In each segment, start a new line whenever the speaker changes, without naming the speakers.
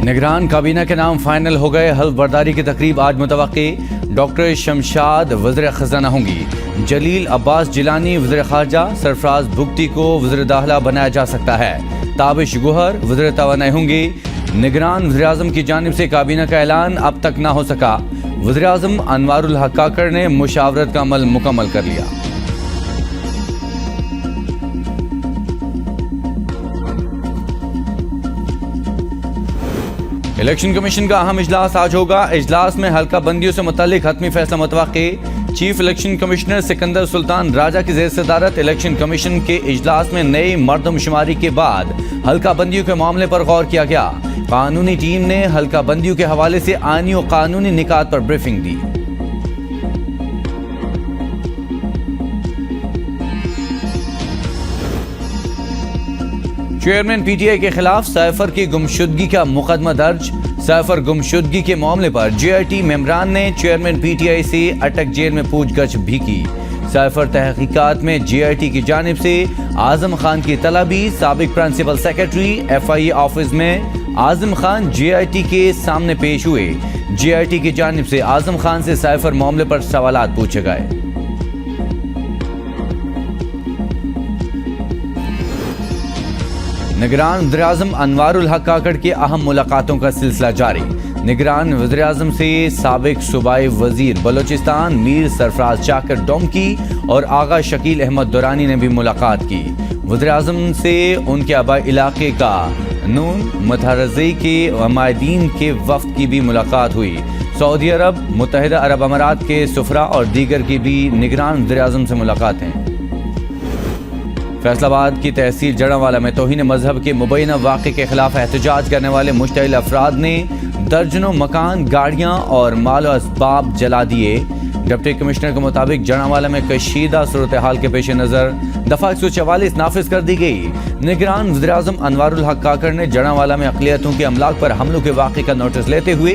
نگران کابینہ کے نام فائنل ہو گئے. حلف برداری کی تقریب آج متوقع. ڈاکٹر شمشاد وزیر خزانہ ہوں گی. جلیل عباس جیلانی وزیر خارجہ. سرفراز بگٹی کو وزیر داخلہ بنایا جا سکتا ہے. تابش گوہر وزیر توانائی ہوں گی. نگران وزیر اعظم کی جانب سے کابینہ کا اعلان اب تک نہ ہو سکا. وزیر اعظم انوار الحق کاکڑ نے مشاورت کا عمل مکمل کر لیا. الیکشن کمیشن کا اہم اجلاس آج ہوگا. اجلاس میں حلقہ بندیوں سے متعلق حتمی فیصلہ متوقع. چیف الیکشن کمشنر سکندر سلطان راجہ کی زیر صدارت الیکشن کمیشن کے اجلاس میں نئی مردم شماری کے بعد حلقہ بندیوں کے معاملے پر غور کیا گیا. قانونی ٹیم نے حلقہ بندیوں کے حوالے سے آئینی و قانونی نکات پر بریفنگ دی. چیئرمین پی ٹی آئی کے خلاف سائفر کی گمشدگی کا مقدمہ درج. سائفر گمشدگی کے معاملے پر جے آئی ٹی ممبران نے چیئرمین پی ٹی آئی سے اٹک جیل میں پوچھ گچھ بھی کی. سائفر تحقیقات میں جے آئی ٹی کی جانب سے اعظم خان کی طلبی. سابق principal secretary F I A office میں اعظم خان جے آئی ٹی کے سامنے پیش ہوئے. جے آئی ٹی کی جانب سے اعظم خان سے سائفر معاملے پر سوالات پوچھے گئے. نگران وزیر اعظم انوار الحق کاکڑ کی اہم ملاقاتوں کا سلسلہ جاری. نگران وزیر اعظم سے سابق صوبائی وزیر بلوچستان میر سرفراز چاکر ڈومکی اور آغا شکیل احمد دورانی نے بھی ملاقات کی. وزیر اعظم سے ان کے آبائی علاقے کا نون متحرزی کے عمائدین کے وفد کی بھی ملاقات ہوئی. سعودی عرب، متحدہ عرب امارات کے سفراء اور دیگر کی بھی نگران وزیر اعظم سے ملاقاتیں. فیصل آباد کی تحصیل جڑاوالا میں توہین مذہب کے مبینہ واقعے کے خلاف احتجاج کرنے والے مشتعل افراد نے درجنوں مکان، گاڑیاں اور مال و اسباب جلا دیے. ڈپٹی کمشنر کے مطابق جڑاوالا میں کشیدہ صورتحال کے پیش نظر دفعہ 144 نافذ کر دی گئی. نگران وزیر اعظم انوار الحق کاکڑ نے جڑاوالا میں اقلیتوں کے املاک پر حملوں کے واقعے کا نوٹس لیتے ہوئے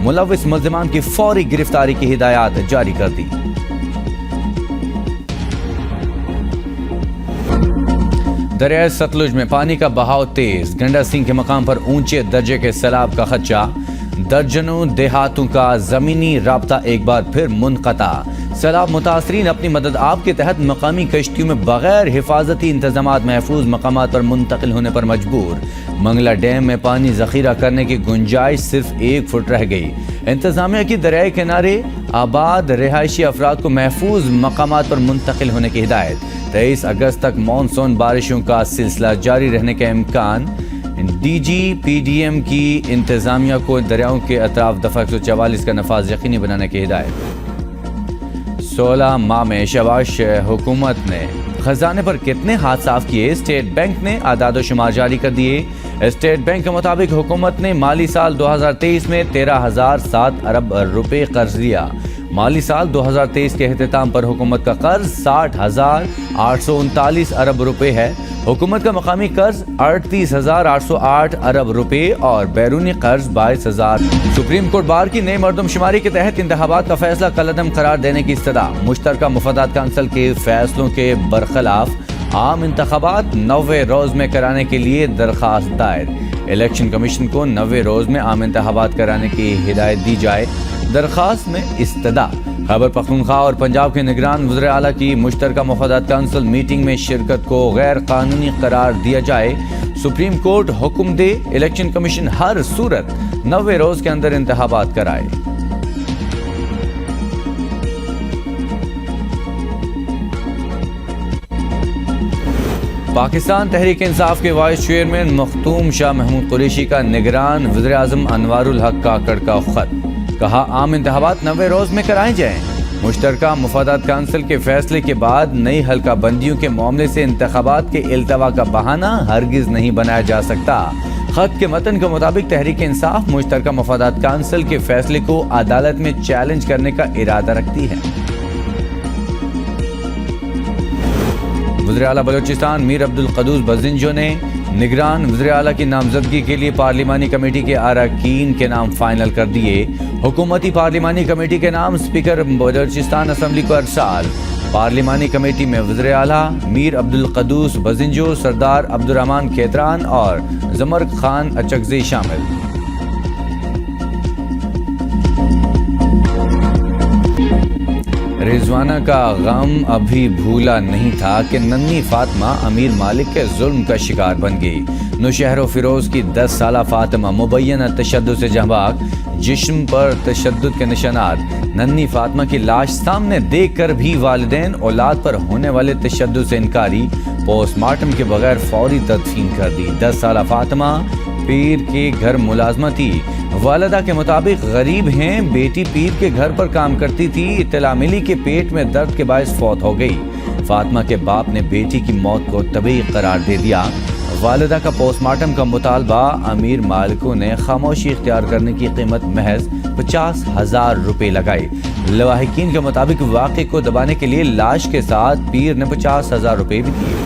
ملوث ملزمان کی فوری گرفتاری کی ہدایات جاری کر دی. دریائے ستلج میں پانی کا بہاؤ تیز. گنڈا سنگھ کے مقام پر اونچے درجے کے سیلاب کا خدشہ. درجنوں دیہاتوں کا زمینی رابطہ ایک بار پھر منقطع. سیلاب متاثرین اپنی مدد آپ کے تحت مقامی کشتیوں میں بغیر حفاظتی انتظامات محفوظ مقامات پر منتقل ہونے پر مجبور. منگلا ڈیم میں پانی ذخیرہ کرنے کی گنجائش صرف 1 فٹ رہ گئی. انتظامیہ کی دریائے کنارے آباد رہائشی افراد کو محفوظ مقامات پر منتقل ہونے کی ہدایت. 23 اگست تک مانسون بارشوں کا سلسلہ جاری رہنے کا امکان. D G P D M کی انتظامیہ کو دریاؤں کے اطراف دفعہ 144 کا نفاذ یقینی بنانے کی ہدایت. 16 ماہ میں شاباش حکومت نے خزانے پر کتنے ہاتھ صاف کیے؟ اسٹیٹ بینک نے اعداد و شمار جاری کر دیے. اسٹیٹ بینک کے مطابق حکومت نے مالی سال 2023 میں 13,007 ارب روپے قرض لیا. مالی سال 2023 کے اختتام پر حکومت کا قرض 60,839 ارب روپے ہے. حکومت کا مقامی قرض 38,808 ارب روپے اور بیرونی قرض 22,000. سپریم کورٹ بار کی نئی مردم شماری کے تحت انتخابات کا فیصلہ کالعدم قرار دینے کی استدعا. مشترکہ مفادات کونسل کے فیصلوں کے برخلاف عام انتخابات 90 روز میں کرانے کے لیے درخواست دائر. الیکشن کمیشن کو 90 روز میں عام انتخابات کرانے کی ہدایت دی جائے. درخواست میں استدعا. خیبر پختونخوا اور پنجاب کے نگران وزیر اعلیٰ کی مشترکہ مفادات کونسل میٹنگ میں شرکت کو غیر قانونی قرار دیا جائے. سپریم کورٹ حکم دے الیکشن کمیشن ہر صورت 90 روز کے اندر انتخابات کرائے. پاکستان تحریک انصاف کے وائس چیئرمین مختوم شاہ محمود قریشی کا نگران وزیر اعظم انوار الحق کاکڑ کا خط. کہا عام انتخابات 90 روز میں کرائے جائیں. مشترکہ مفادات کونسل کے فیصلے کے بعد نئی حلقہ بندیوں کے معاملے سے انتخابات کے التوا کا بہانہ ہرگز نہیں بنایا جا سکتا. خط کے متن کے مطابق تحریک انصاف مشترکہ مفادات کونسل کے فیصلے کو عدالت میں چیلنج کرنے کا ارادہ رکھتی ہے. وزیر اعلیٰ بلوچستان میر عبدالقدوس بزنجو نے نگران وزیر اعلیٰ کی نامزدگی کے لیے پارلیمانی کمیٹی کے اراکین کے نام فائنل کر دیے. حکومتی پارلیمانی کمیٹی کے نام اسپیکر بلوچستان اسمبلی کو ارسال. پارلیمانی کمیٹی میں وزیر اعلیٰ میر عبدالقدوس بزنجو، سردار عبدالرحمان کھیتران اور زمرک خان اچکزئی شامل. رضوانہ کا غم ابھی بھولا نہیں تھا کہ ننھی فاطمہ امیر مالک کے ظلم کا شکار بن گئی۔ نوشہر و فیروز کی 10 سالہ فاطمہ مبینہ تشدد سے جاں، جسم پر تشدد کے نشانات۔ ننھی فاطمہ کی لاش سامنے دیکھ کر بھی والدین اولاد پر ہونے والے تشدد سے انکاری، پوسٹ مارٹم کے بغیر فوری تدفین کر دی۔ 10 سالہ فاطمہ پیر کے گھر ملازمہ تھی۔ والدہ کے مطابق غریب ہیں، بیٹی پیر کے گھر پر کام کرتی تھی۔ اطلاع ملی کہ پیٹ میں درد کے باعث فوت ہو گئی۔ فاطمہ کے باپ نے بیٹی کی موت کو طبیعی قرار دے دیا۔ والدہ کا پوسٹ مارٹم کا مطالبہ امیر مالکوں نے خاموشی اختیار کرنے کی قیمت محض 50,000 روپے لگائی۔ لواحقین کے مطابق واقعے کو دبانے کے لیے لاش کے ساتھ پیر نے 50,000 روپے بھی دیے۔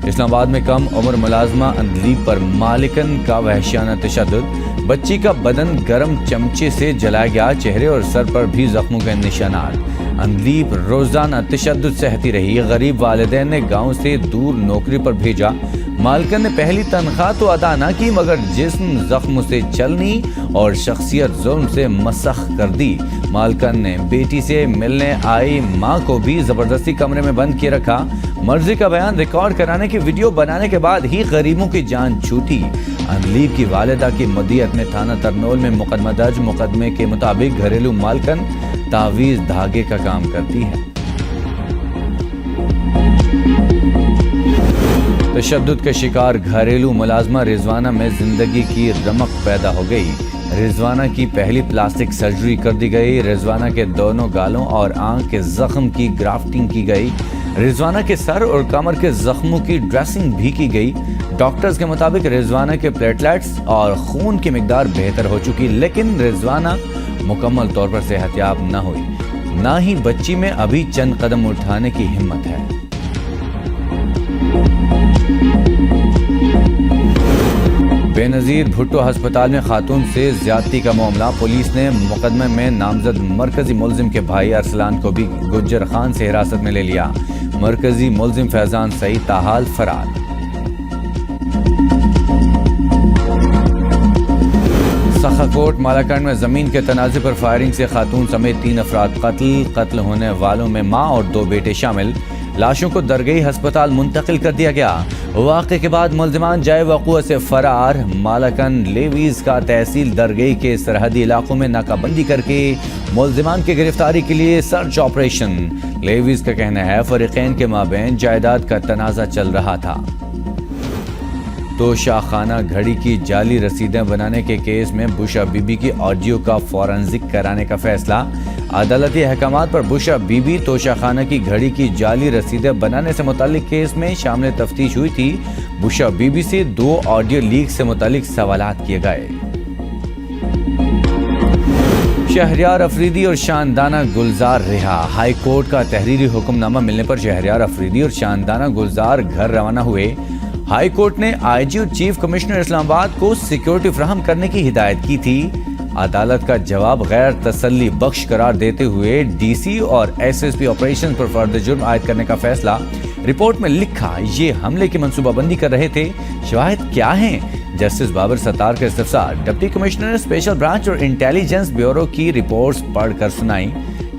اسلام آباد میں کم عمر ملازمہ اندلیب پر مالکن کا وحشیانہ تشدد۔ بچی کا بدن گرم چمچے سے جلایا گیا، چہرے اور سر پر بھی زخموں کے نشانات۔ اندلیب روزانہ تشدد سہتی رہی۔ غریب والدین نے گاؤں سے دور نوکری پر بھیجا۔ مالکن نے پہلی تنخواہ تو ادا نہ کی مگر جسم زخموں سے چلنی اور شخصیت ظلم سے مسخ کر دی۔ مالکن نے بیٹی سے ملنے آئی ماں کو بھی زبردستی کمرے میں بند کیے رکھا۔ مرضی کا بیان ریکارڈ کرانے کی ویڈیو بنانے کے بعد ہی غریبوں کی جان چھوٹی۔ اندلیب کی والدہ کی مدیت میں تھانہ ترنول میں مقدمہ درج۔ مقدمے کے مطابق گھریلو مالکن تعویذ دھاگے کا کام کرتی ہے۔ تشدد کے شکار گھریلو ملازمہ رضوانہ میں زندگی کی رمق پیدا ہو گئی۔ رضوانہ کی پہلی پلاسٹک سرجری کر دی گئی۔ رضوانہ کے دونوں گالوں اور آنکھ کے زخم کی گرافٹنگ کی گئی۔ رضوانہ کے سر اور کمر کے زخموں کی ڈریسنگ بھی کی گئی۔ ڈاکٹرز کے مطابق رضوانہ کے پلیٹلیٹس اور خون کی مقدار بہتر ہو چکی، لیکن رضوانہ مکمل طور پر صحت یاب نہ ہوئی، نہ ہی بچی میں ابھی چند قدم اٹھانے کی ہمت ہے۔ بے نظیر بھٹو ہسپتال میں خاتون سے زیادتی کا معاملہ۔ پولیس نے مقدمے میں نامزد مرکزی ملزم کے بھائی ارسلان کو بھی گجر خان سے حراست میں لے لیا۔ مرکزی ملزم فیضان سعید تاحال فرار۔ سخاکوٹ مالاکنڈ میں زمین کے تنازع پر فائرنگ سے خاتون سمیت 3 افراد قتل ہونے والوں میں ماں اور 2 بیٹے شامل۔ لاشوں کو درگئی ہسپتال منتقل کر دیا گیا۔ واقعے کے بعد ملزمان جائے وقوع سے فرار۔ مالاکنڈ لیویز کا تحصیل درگئی کے سرحدی علاقوں میں ناکہ بندی کر کے ملزمان کی گرفتاری کے لیے سرچ آپریشن۔ لیویز کا کہنا ہے فریقین کے مابین جائیداد کا تنازع چل رہا تھا۔ توشہ خانہ گھڑی کی جعلی رسیدیں بنانے کے کیس میں بشا بی بی کی آڈیو کا فورنزک کرانے کا فیصلہ۔ عدالتی احکامات پر بشا بی بی توشہ خانہ کی گھڑی کی جعلی رسیدیں بنانے سے متعلق کیس میں شامل تفتیش ہوئی تھی۔ بشا بی بی سے 2 آڈیو لیک سے متعلق سوالات کیے گئے۔ شہریار افریدی اور شاندانہ گلزار رہا۔ ہائی کورٹ کا تحریری حکم نامہ ملنے پر شہریار افریدی اور شاندانہ گلزار گھر روانہ ہوئے۔ ہائی کورٹ نے آئی جی اور چیف کمشنر اسلام آباد کو سیکیورٹی فراہم کرنے کی ہدایت کی تھی۔ عدالت کا جواب غیر تسلی بخش قرار دیتے ہوئے ڈی سی اور ایس ایس پی آپریشن پر فرد جرم عائد کرنے کا فیصلہ۔ رپورٹ میں لکھا یہ حملے کی منصوبہ بندی کر رہے تھے، شواہد کیا ہیں؟ جسٹس بابر ستار کا استفسار۔ ڈپٹی کمشنر نے اسپیشل برانچ اور انٹیلیجنس بیورو کی رپورٹس پڑھ کر سنائی۔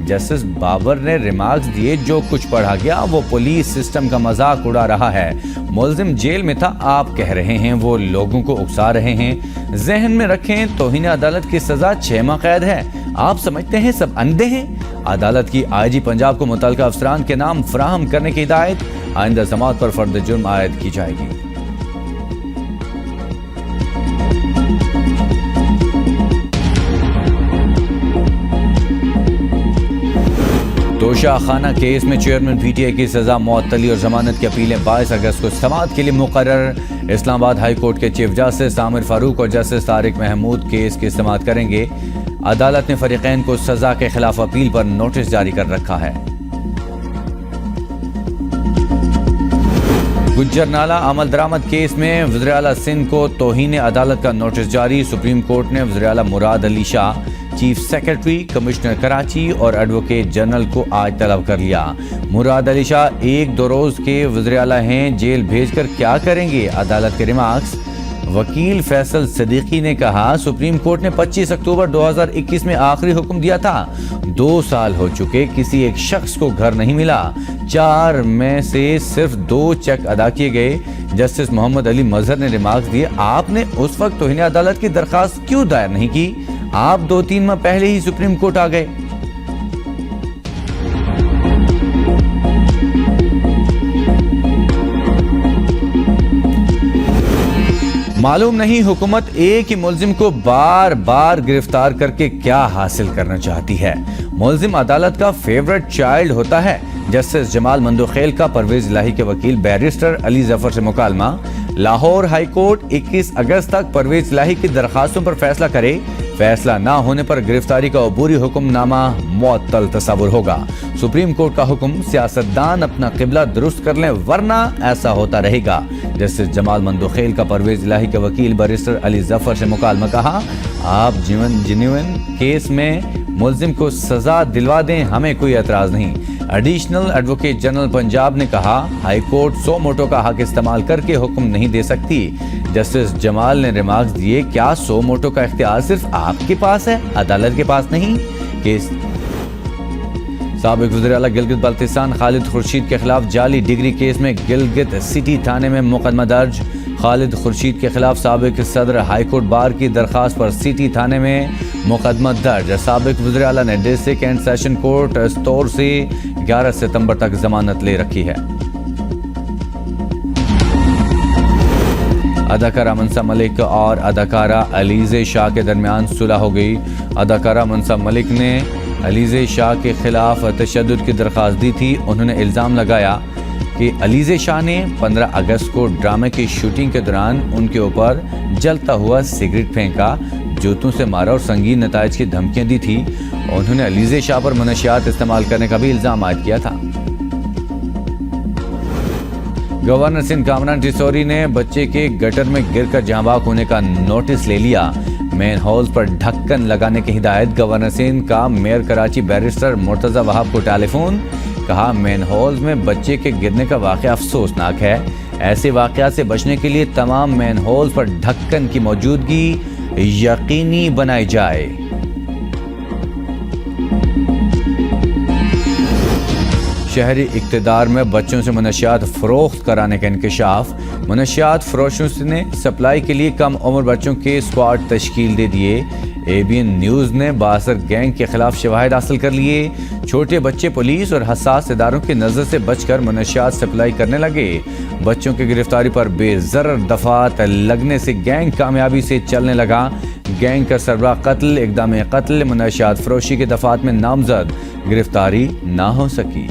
جسٹس بابر نے ریمارکس دیے جو کچھ پڑھا گیا وہ پولیس سسٹم کا مذاق اڑا رہا ہے۔ ملزم جیل میں تھا آپ کہہ رہے ہیں، وہ لوگوں کو اکسا رہے ہیں۔ ذہن میں رکھیں توہین عدالت کی سزا 6 ماہ قید ہے۔ آپ سمجھتے ہیں سب اندھے ہیں؟ عدالت کی آئی جی پنجاب کو متعلقہ افسران کے نام فراہم کرنے کی ہدایت۔ آئندہ سماعت پر فرد جرم عائد کی جائے گی۔ توشہ خانہ کیس میں چیئرمین پی ٹی آئی کی سزا معطلی اور ضمانت کی اپیلیں 22 اگست کو سماعت کے لیے مقرر۔ اسلام آباد ہائی کورٹ کے چیف جسٹس عامر فاروق اور جسٹس طارق محمود کیس کی سماعت کریں گے۔ عدالت نے فریقین کو سزا کے خلاف اپیل پر نوٹس جاری کر رکھا ہے۔ گجر نالہ عمل درآمد کیس میں وزیر اعلیٰ سندھ کو توہین عدالت کا نوٹس جاری۔ سپریم کورٹ نے وزیر اعلیٰ مراد Ali Shah, chief secretary, commissioner Karachi اور ایڈوکیٹ جنرل کو آج طلب کر لیا۔ مراد علی شاہ 1-2 روز کے وزیر اعلیٰ ہیں، جیل بھیج کر کیا کریں گے؟ عدالت کے ریمارکس۔ وکیل فیصل صدیقی نے کہا سپریم کورٹ نے 25 اکتوبر 2021 میں آخری حکم دیا تھا. 2 سال ہو چکے, کسی ایک شخص کو گھر نہیں ملا. 4 میں سے صرف 2 چیک ادا کیے گئے. جسٹس محمد علی مظہر نے ریمارکس دیے آپ نے اس وقت توہین عدالت کی درخواست کیوں دائر نہیں کی؟ آپ 2-3 ماہ پہلے ہی سپریم کورٹ آ گئے. معلوم نہیں حکومت ایک ہی ملزم کو بار بار گرفتار کر کے کیا حاصل کرنا چاہتی ہے. ملزم عدالت کا فیورٹ چائلڈ ہوتا ہے. جسٹس جمال مندوخیل کا پرویز الہی کے وکیل بیرسٹر علی ظفر سے مکالمہ. لاہور ہائی کورٹ 21 اگست تک پرویز الہی کی درخواستوں پر فیصلہ کرے. فیصلہ نہ ہونے پر گرفتاری کا عبوری حکم نامہ معطل تصور ہوگا. سپریم کورٹ کا حکم سیاستدان اپنا قبلہ درست کر لیں ورنہ ایسا ہوتا رہے گا. جسٹس جمال مندوخیل کا پرویز الہی کے وکیل بیرسٹر علی ظفر سے مکالمہ. کہا آپ جینوئن کیس میں ملزم کو سزا دلوا دیں, ہمیں کوئی اعتراض نہیں. ایڈیشنل ایڈوکیٹ جنرل پنجاب نے کہا ہائی کورٹ سو موٹو کا حق استعمال کر کے حکم نہیں دے سکتی. جسٹس جمال نے ریمارکس دیے کیا سو موٹو کا اختیار صرف آپ کے پاس ہے, عدالت کے پاس نہیں؟ کیس سابق وزیر اعلیٰ گلگت بلتستان خالد خورشید کے خلاف جعلی ڈگری کیس میں گلگت سٹی تھانے میں مقدمہ درج. خالد خورشید کے خلاف سابق صدر ہائی کورٹ بار کی درخواست پر سٹی تھانے میں مقدمہ درج. سابق وزیر اعلیٰ نے district and session court Astore سے 11 ستمبر تک ضمانت لے رکھی ہے. اداکارہ منصا ملک اور اداکارہ علیزہ شاہ کے درمیان صلح ہو گئی. اداکارہ منصا ملک نے علیزہ شاہ کے خلاف تشدد کی درخواست دی تھی. انہوں نے الزام لگایا کہ علیزہ شاہ نے 15 اگست کو ڈرامے کی شوٹنگ کے دوران ان کے اوپر جلتا ہوا سگریٹ پھینکا, جوتوں سے مارا اور سنگین نتائج کی دھمکیاں دی تھی. انہوں نے علیزہ شاہ پر منشیات استعمال کرنے کا بھی الزام عائد کیا تھا. گورنر سندھ کامران ٹیسوری نے بچے کے گٹر میں گر کر جاں بحق ہونے کا نوٹس لے لیا. مین ہولز پر ڈھکن لگانے کی ہدایت. گورنر سندھ کا میئر کراچی بیرسٹر مرتضی وہاب کو ٹیلی فون. کہا مین ہولز میں بچے کے گرنے کا واقعہ افسوسناک ہے. ایسے واقعات سے بچنے کے لیے تمام مین ہولز پر ڈھکن کی موجودگی یقینی بنائی جائے. شہری اقتدار میں بچوں سے منشیات فروخت کرانے کا انکشاف. منشیات فروشوں نے سپلائی کے لیے کم عمر بچوں کے اسکواڈ تشکیل دے دیے. ABN نیوز نے باثر گینگ کے خلاف شواہد حاصل کر لیے. چھوٹے بچے پولیس اور حساس اداروں کی نظر سے بچ کر منشیات سپلائی کرنے لگے. بچوں کی گرفتاری پر بے ضرر دفعات لگنے سے گینگ کامیابی سے چلنے لگا. گینگ کا سربراہ قتل, اقدام قتل, منشیات فروشی کے دفعات میں نامزد, گرفتاری نہ ہو سکی.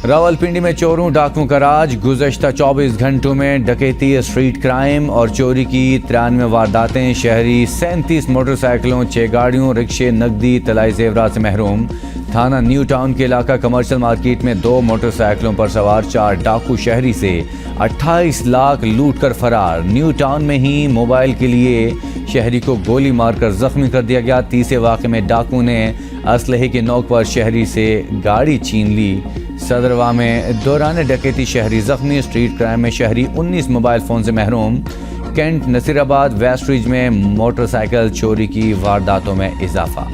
راولپنڈی میں چوروں ڈاکوؤں کا راج. گزشتہ 24 گھنٹوں میں ڈکیتی, اسٹریٹ کرائم اور چوری کی 93 وارداتیں. شہری 37 موٹر سائیکلوں, 6 گاڑیوں, رکشے, نقدی, طلائی زیورات سے محروم. تھانہ نیو ٹاؤن کے علاقہ کمرشل مارکیٹ میں 2 موٹر سائیکلوں پر سوار 4 ڈاکو شہری سے 28 لاکھ لوٹ کر فرار. نیو ٹاؤن میں ہی موبائل کے لیے شہری کو گولی مار کر زخمی کر دیا گیا. تیسرے واقعے میں ڈاکو نے اسلحے کی نوک پر شہری سے گاڑی چھین لی. صدروا میں دوران ڈکیتی شہری زخمی. اسٹریٹ کرائم میں شہری 19 موبائل فون سے محروم. کینٹ, نصیر آباد, ویسٹ ریج میں موٹر سائیکل چوری کی وارداتوں میں اضافہ.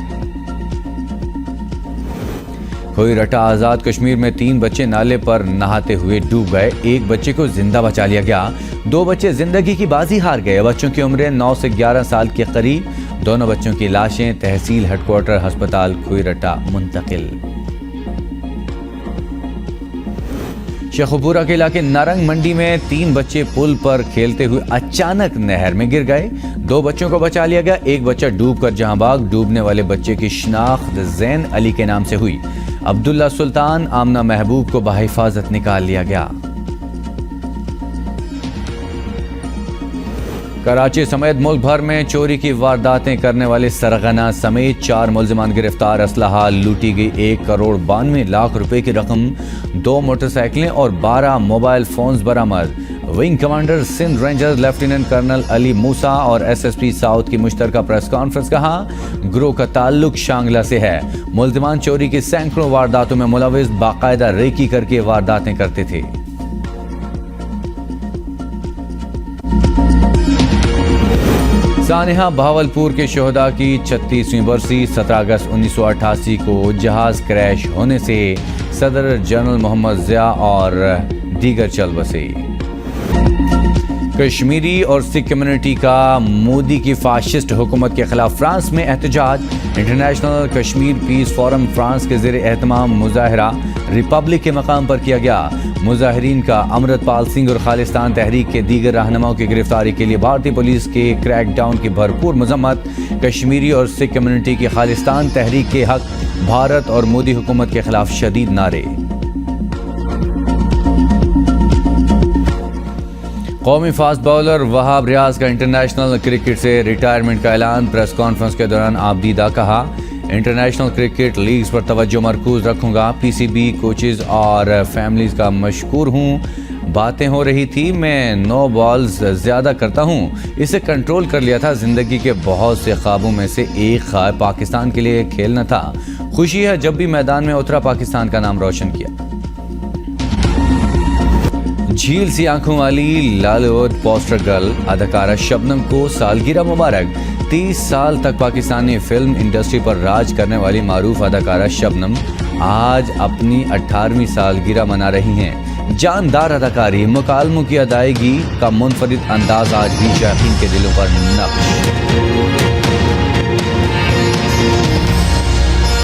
کھوئی رٹا آزاد کشمیر میں 3 بچے نالے پر نہاتے ہوئے ڈوب گئے. 1 بچے کو زندہ بچا لیا گیا. 2 بچے زندگی کی بازی ہار گئے. بچوں کی عمریں 9 سے 11 سال کے قریب. دونوں بچوں کی لاشیں تحصیل ہیڈ کوارٹر ہسپتال کھوئی رٹا منتقل. شیخوپورہ کے علاقے نارنگ منڈی میں 3 بچے پل پر کھیلتے ہوئے اچانک نہر میں گر گئے. 2 بچوں کو بچا لیا گیا. 1 بچہ ڈوب کر جہاں بھاگ. ڈوبنے والے بچے کی شناخت زین علی کے نام سے ہوئی. عبداللہ سلطان, آمنہ محبوب کو بحفاظت نکال لیا گیا. کراچی سمیت ملک بھر میں چوری کی وارداتیں کرنے والے سرغنہ سمیت 4 ملزمان گرفتار. اسلحہ لوٹی گئی 1 کروڑ 92 لاکھ روپے کی رقم. 2 موٹر سائیکلیں اور 12 موبائل فونز برآمد. Wing commander Sindh Rangers lieutenant colonel Ali Musa اور SSP ساؤتھ کی مشترکہ پریس کانفرنس. کہا گروہ کا تعلق شانگلہ سے ہے. ملزمان چوری کی سینکڑوں وارداتوں میں ملوث. باقاعدہ ریکی کر کے وارداتیں کرتے تھے. سانحہ بہاولپور کے شہداء کی 36ویں برسی 17 اگست 1988 کو جہاز کریش ہونے سے صدر جنرل محمد ضیاء اور دیگر چل بسے۔ کشمیری اور سکھ کمیونٹی کا مودی کی فاشسٹ حکومت کے خلاف فرانس میں احتجاج۔ انٹرنیشنل کشمیر پیس فورم فرانس کے زیر اہتمام مظاہرہ ریپبلک کے مقام پر کیا گیا۔ مظاہرین کا امرت پال سنگھ اور خالصتان تحریک کے دیگر رہنماؤں کی گرفتاری کے لیے بھارتی پولیس کے کریک ڈاؤن کی بھرپور مذمت۔ کشمیری اور سکھ کمیونٹی کی خالصتان تحریک کے حق، بھارت اور مودی حکومت کے خلاف شدید نعرے۔ قومی فاسٹ باؤلر وہاب ریاض کا انٹرنیشنل کرکٹ سے ریٹائرمنٹ کا اعلان۔ پریس کانفرنس کے دوران عابدیدہ کہا، انٹرنیشنل کرکٹ لیگز پر توجہ مرکوز رکھوں گا۔ پی سی بی کوچز اور فیملیز کا مشکور ہوں۔ باتیں ہو رہی تھی، میں 9 بالز زیادہ کرتا ہوں، اسے کنٹرول کر لیا تھا۔ زندگی کے بہت سے خوابوں میں سے ایک خواب پاکستان کے لیے کھیلنا تھا۔ خوشی ہے جب بھی میدان میں اترا پاکستان کا نام روشن کیا۔ جھیل سی آنکھوں والی لالی ووڈ پوسٹر گرل اداکارہ شبنم کو سالگرہ مبارک۔ 30 سال تک پاکستانی فلم انڈسٹری پر راج کرنے والی معروف اداکارہ شبنم آج اپنی 18ویں سالگرہ منا رہی ہیں۔ جاندار اداکاری، مکالموں کی ادائیگی کا منفرد انداز آج بھی شائقین کے دلوں پر نقش۔